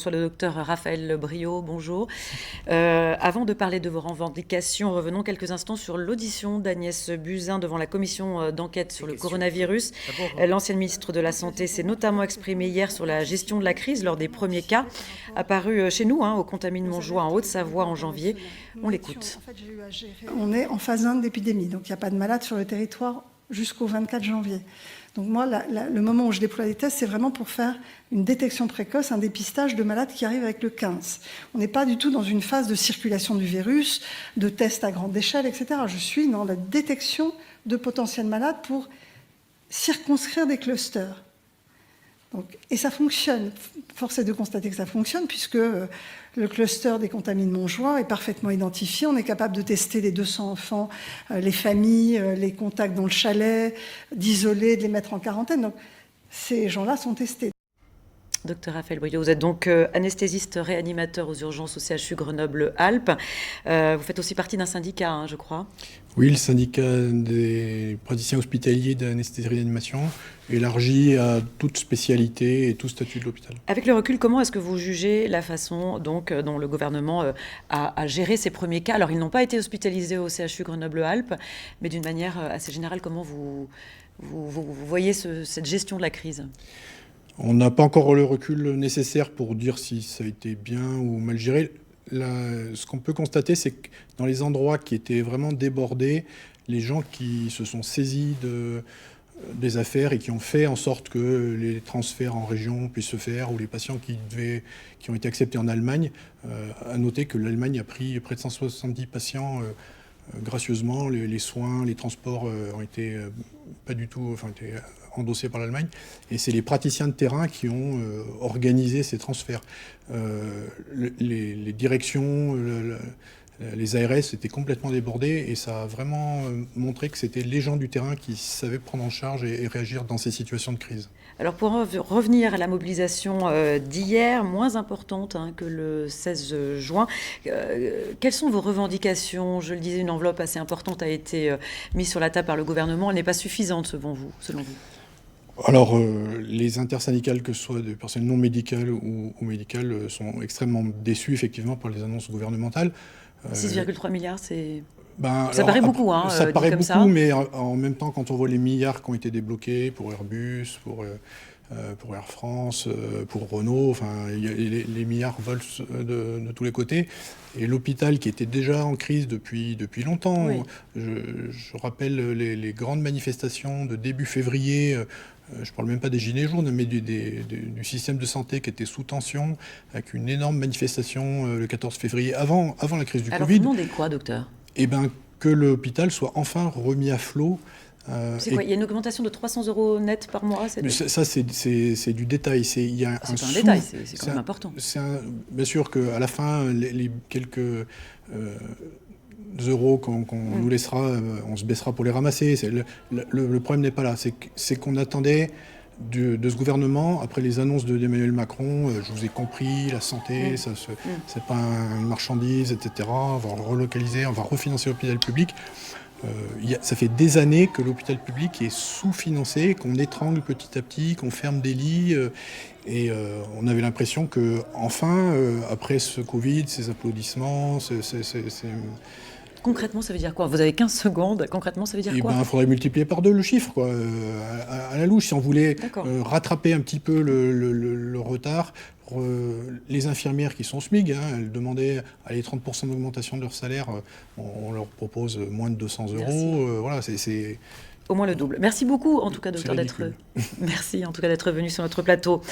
Soit le docteur Raphaël Briot, bonjour. Avant de parler de vos revendications, revenons quelques instants sur l'audition d'Agnès Buzyn devant la commission d'enquête sur le coronavirus. L'ancienne ministre de la Santé s'est notamment exprimée hier sur la gestion de la crise lors des premiers cas apparus chez nous, au Contamine-Montjoie en Haute-Savoie en janvier. On l'écoute. On est en phase 1 d'épidémie, donc il n'y a pas de malades sur le territoire jusqu'au 24 janvier. Donc moi, le moment où je déploie les tests, c'est vraiment pour faire une détection précoce, un dépistage de malades qui arrivent avec le 15. On n'est pas du tout dans une phase de circulation du virus, de tests à grande échelle, etc. Je suis dans la détection de potentiels malades pour circonscrire des clusters. Donc, et ça fonctionne. Force est de constater que ça fonctionne, puisque le cluster des Contamine-Montjoie est parfaitement identifié. On est capable de tester les 200 enfants, les familles, les contacts dans le chalet, d'isoler, de les mettre en quarantaine. Donc, ces gens-là sont testés. Docteur Raphaël Briot, vous êtes donc anesthésiste réanimateur aux urgences au CHU Grenoble-Alpes. Vous faites aussi partie d'un syndicat, je crois. Oui, le syndicat des praticiens hospitaliers d'anesthésie-réanimation, élargi à toute spécialité et tout statut de l'hôpital. Avec le recul, comment est-ce que vous jugez la façon dont le gouvernement a géré ces premiers cas? Alors, ils n'ont pas été hospitalisés au CHU Grenoble-Alpes, mais d'une manière assez générale, comment vous voyez cette gestion de la crise? On n'a pas encore le recul nécessaire pour dire si ça a été bien ou mal géré. Ce qu'on peut constater, c'est que dans les endroits qui étaient vraiment débordés, les gens qui se sont saisis des affaires et qui ont fait en sorte que les transferts en région puissent se faire, ou les patients qui ont été acceptés en Allemagne, à noter que l'Allemagne a pris près de 170 patients gracieusement. Les soins, les transports ont été pas du tout, été endossés par l'Allemagne. Et c'est les praticiens de terrain qui ont organisé ces transferts. Les directions, les ARS étaient complètement débordés, et ça a vraiment montré que c'était les gens du terrain qui savaient prendre en charge et réagir dans ces situations de crise. Alors pour revenir à la mobilisation d'hier, moins importante que le 16 juin, quelles sont vos revendications? Je le disais, une enveloppe assez importante a été mise sur la table par le gouvernement. Elle n'est pas suffisante selon vous? Alors, les intersyndicales, que ce soit de personnel non médical ou médical, sont extrêmement déçus effectivement par les annonces gouvernementales. 6,3 milliards, c'est... ça alors, paraît beaucoup, ça dit paraît comme beaucoup, ça. mais en même temps, quand on voit les milliards qui ont été débloqués pour Airbus, pour Air France, pour Renault, les milliards volent de tous les côtés. Et l'hôpital, qui était déjà en crise depuis longtemps, Oui. je rappelle les grandes manifestations de début février. Je ne parle même pas des gilets jaunes, mais du système de santé qui était sous tension, avec une énorme manifestation le 14 février, avant la crise du Alors Covid. vous demandez quoi, docteur? Eh bien, que l'hôpital soit enfin remis à flot. C'est quoi? Il y a une augmentation de 300 € net par mois? Ça, c'est du détail. C'est pas un détail, c'est quand même important. Bien sûr qu'à la fin, les quelques euros qu'on nous laissera, on se baissera pour les ramasser. Le problème n'est pas là. C'est qu'on attendait de ce gouvernement, après les annonces d'Emmanuel Macron, je vous ai compris, la santé, c'est pas une marchandise, etc. On va relocaliser, on va refinancer l'hôpital public. Ça fait des années que l'hôpital public est sous-financé, qu'on étrangle petit à petit, qu'on ferme des lits. Et on avait l'impression que, enfin, après ce Covid, ces applaudissements, Concrètement, ça veut dire quoi? Vous avez 15 secondes. Concrètement, ça veut dire quoi? Il faudrait multiplier par 2 le chiffre, quoi, à la louche. Si on voulait rattraper un petit peu le retard, les infirmières qui sont SMIG, elles demandaient 30% d'augmentation de leur salaire. On leur propose moins de 200 €. Voilà, c'est au moins le double. Merci beaucoup, en tout cas, docteur, ridicule. Merci, en tout cas, d'être venu sur notre plateau.